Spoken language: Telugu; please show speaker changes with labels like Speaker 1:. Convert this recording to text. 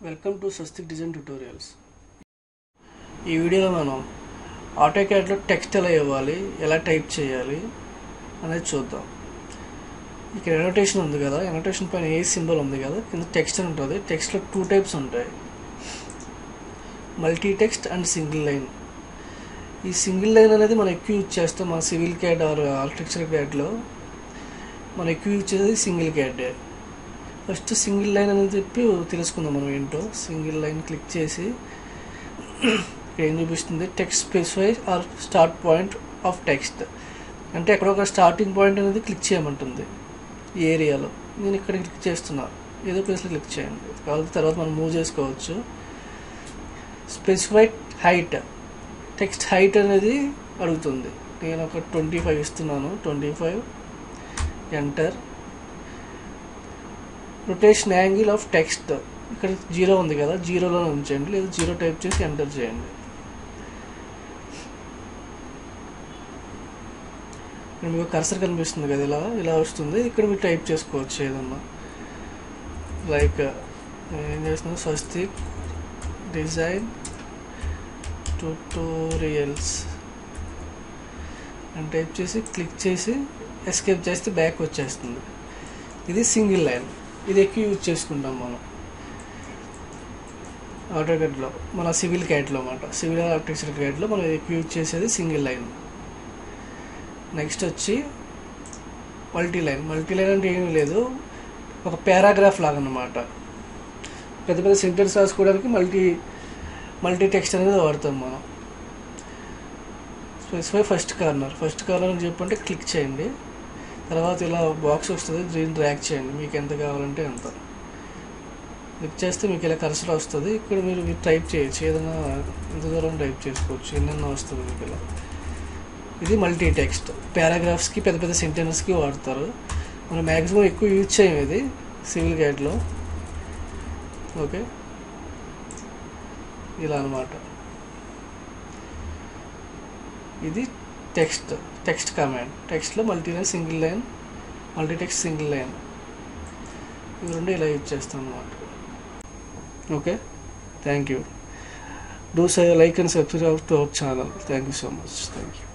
Speaker 1: Welcome to Swastik design tutorials. ఈ వీడియోలో మనం ఆటోక్యాడ్లో టెక్స్ట్ ఎలా ఇవ్వాలి, ఎలా టైప్ చేయాలి అనేది చూద్దాం. ఇక్కడ ఎనోటేషన్ ఉంది కదా, ఎనోటేషన్ పైన ఏ సింబల్ ఉంది కదా, కింద టెక్స్ట్ అని ఉంటుంది. టెక్స్ట్లో 2 టైప్స్ ఉంటాయి, multi text and single line. ఈ సింగిల్ లైన్ అనేది మనం ఎక్కువ యూజ్ చేస్తాం. మన సివిల్ క్యాడ్ ఆర్ ఆర్కిటెక్చర్ క్యాడ్లో మనం ఎక్కువ యూజ్ చేసేది single CAD. First single line అనేది చెప్పి తెలుసుకుందాం మనం ఏంటో. సింగిల్ లైన్ క్లిక్ చేసి ఏం చూపిస్తుంది, text specify or start point of text అంటే ఎక్కడ ఒక స్టార్టింగ్ పాయింట్ అనేది క్లిక్ చేయమంటుంది ఈ ఏరియాలో. నేను ఇక్కడ క్లిక్ చేస్తున్నా, ఏదో ప్లేస్లో క్లిక్ చేయండి, కావాలి తర్వాత మనం మూవ్ చేసుకోవచ్చు. స్పెసిఫై హైట్, టెక్స్ట్ హైట్ అనేది అడుగుతుంది. నేను ఒక 25 ఇస్తున్నాను, 25 enter. Rotation angle of text, ఇక్కడ 0 ఉంది కదా, 0లో ఉంచండి, లేదా 0 టైప్ చేసి ఎంటర్ చేయండి. ఇక్కడ మీకు కర్సర్ కనిపిస్తుంది కదా, ఇలా వస్తుంది. ఇక్కడ మీరు టైప్ చేసుకోవచ్చు ఏదన్నా. లైక్ ఏం చేస్తున్నాను, స్వస్తిక్ డిజైన్ ట్యూటోరియల్స్ అని టైప్ చేసి క్లిక్ చేసి ఎస్కేప్ చేస్తే బ్యాక్ వచ్చేస్తుంది. ఇది సింగిల్ లైన్, ఇది ఎక్కువ యూజ్ చేసుకుంటాం మనం ఆటోక్యాడ్లో, మన సివిల్ క్యాడ్లో అన్నమాట. సివిల్ ఆర్కిటెక్చర్ క్యాడ్లో మనం ఎక్కువ యూజ్ చేసేది సింగిల్ లైన్. నెక్స్ట్ వచ్చి మల్టీ లైన్. మల్టీ లైన్ అంటే ఏమీ లేదు, ఒక పారాగ్రాఫ్ లాగా అన్నమాట. పెద్ద పెద్ద సెంటెన్స్ రాసుకోవడానికి మల్టీ టెక్స్ట్ అనేది వాడతాం మనం. స్పెసిఫై ఫస్ట్ కార్నర్ అని చెప్పంటే క్లిక్ చేయండి. తర్వాత ఇలా బాక్స్ వస్తుంది, దీన్ని డ్రాగ్ చేయండి, మీకు ఎంత కావాలంటే అంత. క్లిక్ చేస్తే మీకు ఇలా కర్సర్ వస్తుంది. ఇక్కడ మీరు టైప్ చేయొచ్చు, ఏదైనా ఎంత దూరం టైప్ చేసుకోవచ్చు, ఎన్నెన్నో వస్తుంది మీకు ఇలా. ఇది మల్టీ టెక్స్ట్, పారాగ్రాఫ్స్కి పెద్ద పెద్ద సెంటెన్స్కి వాడతారు. మనం మ్యాక్సిమం ఎక్కువ యూజ్ చేయం ఇది సివిల్ క్యాడ్లో. ఓకే, ఇలా అన్నమాట. ఇది టెక్స్ట్ కమాండ్. టెక్స్ట్లో multi line, single line, multi text, single line, ఇవి రెండు ఇలా యూజ్ చేస్తాం అన్నమాట. Okay, thank you. Do like and subscribe to our channel. Thank you so much. Thank you.